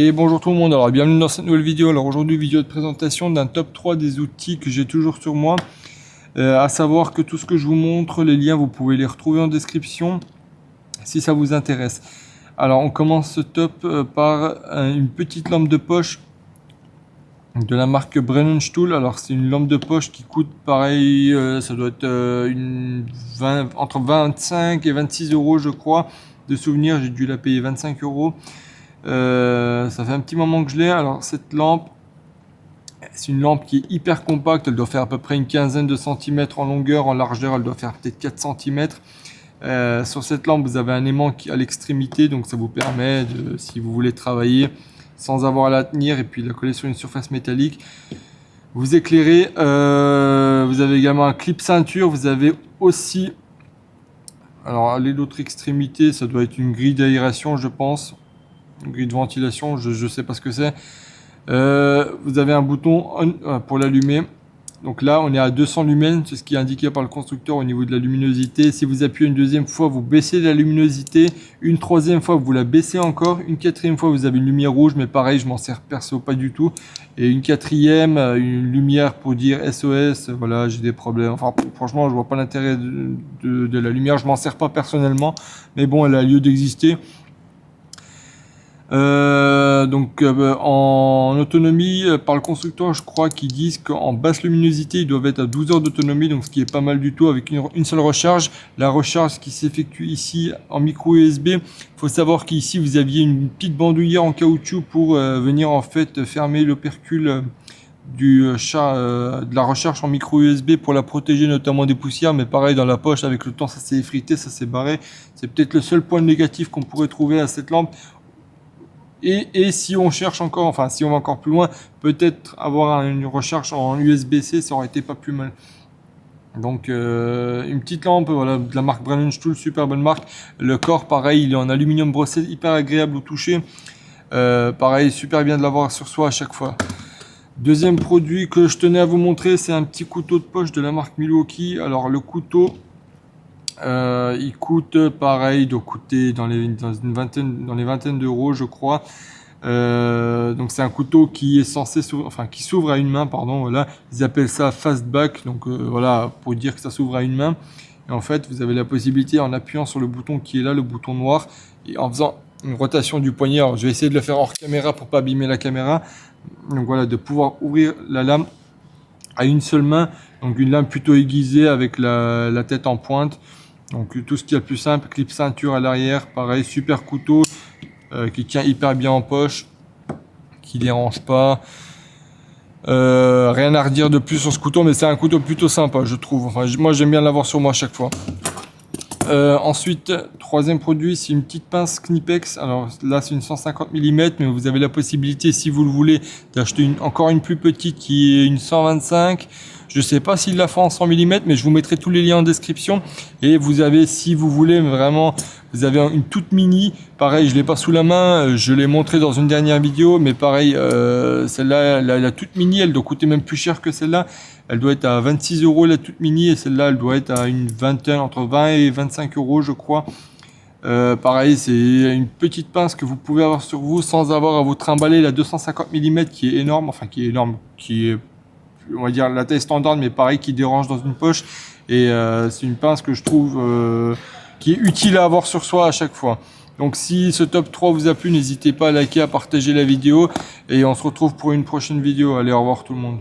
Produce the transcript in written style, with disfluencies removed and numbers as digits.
Et bonjour tout le monde, alors bienvenue dans cette nouvelle vidéo. Alors aujourd'hui, vidéo de présentation d'un top 3 des outils que j'ai toujours sur moi. À savoir que tout ce que je vous montre, les liens, vous pouvez les retrouver en description si ça vous intéresse. Alors on commence ce top par une petite lampe de poche de la marque Brennenstuhl. Alors c'est une lampe de poche qui coûte pareil, ça doit être entre 25 et 26 euros je crois. De souvenir, j'ai dû la payer 25 euros. Ça fait un petit moment que je l'ai. Alors cette lampe, c'est une lampe qui est hyper compacte. Elle doit faire à peu près une quinzaine de centimètres en longueur. En largeur, elle doit faire peut-être 4 centimètres. Sur cette lampe, vous avez un aimant à l'extrémité, donc ça vous permet, si vous voulez travailler sans avoir à la tenir et puis la coller sur une surface métallique, vous éclairez. Vous avez également un clip ceinture. Vous avez aussi, alors à l'autre extrémité, ça doit être une grille d'aération, je pense. Une grille de ventilation, je sais pas ce que c'est. Vous avez un bouton on, pour l'allumer. Donc là, on est à 200 lumens, c'est ce qui est indiqué par le constructeur au niveau de la luminosité. Si vous appuyez une deuxième fois, vous baissez la luminosité. Une troisième fois, vous la baissez encore. Une quatrième fois, vous avez une lumière rouge, mais pareil, je m'en sers perso pas du tout. Et une quatrième, une lumière pour dire SOS, voilà, j'ai des problèmes. Enfin, franchement, je vois pas l'intérêt de la lumière. Je m'en sers pas personnellement, mais bon, elle a lieu d'exister. En autonomie, par le constructeur, je crois qu'ils disent qu'en basse luminosité, ils doivent être à 12 heures d'autonomie, donc ce qui est pas mal du tout avec une seule recharge. La recharge qui s'effectue ici en micro USB. Il faut savoir qu'ici, vous aviez une petite bandoulière en caoutchouc pour venir en fait fermer l'opercule de la recharge en micro USB pour la protéger notamment des poussières, mais pareil dans la poche avec le temps ça s'est effrité, ça s'est barré. C'est peut-être le seul point négatif qu'on pourrait trouver à cette lampe. Et si on cherche encore, enfin si on va encore plus loin, peut-être avoir une recharge en USB-C, ça aurait été pas plus mal. Donc une petite lampe, voilà, de la marque Brennenstuhl, super bonne marque. Le corps, pareil, il est en aluminium brossé, hyper agréable au toucher. Pareil, super bien de l'avoir sur soi à chaque fois. Deuxième produit que je tenais à vous montrer, c'est un petit couteau de poche de la marque Milwaukee. Alors le couteau, il coûte pareil, il doit coûter dans les vingtaines d'euros je crois. Donc c'est un couteau qui est censé qui s'ouvre à une main, pardon, voilà. Ils appellent ça fastback, donc voilà, pour dire que ça s'ouvre à une main. Et en fait, vous avez la possibilité en appuyant sur le bouton qui est là, le bouton noir, et en faisant une rotation du poignet. Alors je vais essayer de le faire hors caméra pour pas abîmer la caméra. Donc voilà, de pouvoir ouvrir la lame à une seule main, donc une lame plutôt aiguisée avec la tête en pointe. Donc tout ce qui est le plus simple, clip ceinture à l'arrière, pareil, super couteau qui tient hyper bien en poche, qui dérange pas. Rien à redire de plus sur ce couteau, mais c'est un couteau plutôt sympa, je trouve. Enfin, moi j'aime bien l'avoir sur moi à chaque fois. Ensuite, troisième produit, c'est une petite pince Knipex. Alors là, c'est une 150 mm, mais vous avez la possibilité, si vous le voulez, d'acheter encore une plus petite qui est une 125. Je sais pas s'il la font en 100 mm, mais je vous mettrai tous les liens en description. Et vous avez, si vous voulez, vraiment, vous avez une toute mini. Pareil, je l'ai pas sous la main, je l'ai montré dans une dernière vidéo, mais pareil, celle-là, la toute mini, elle doit coûter même plus cher que celle-là. Elle doit être à 26 euros la toute mini, et celle-là, elle doit être à une vingtaine, entre 20 et 25 euros, je crois. Pareil, c'est une petite pince que vous pouvez avoir sur vous sans avoir à vous trimballer la 250 mm qui est énorme, enfin qui est énorme, qui est, on va dire, la taille standard, mais pareil, qui dérange dans une poche. Et c'est une pince que je trouve qui est utile à avoir sur soi à chaque fois. Donc si ce top 3 vous a plu, n'hésitez pas à liker, à partager la vidéo. Et on se retrouve pour une prochaine vidéo. Allez, au revoir tout le monde.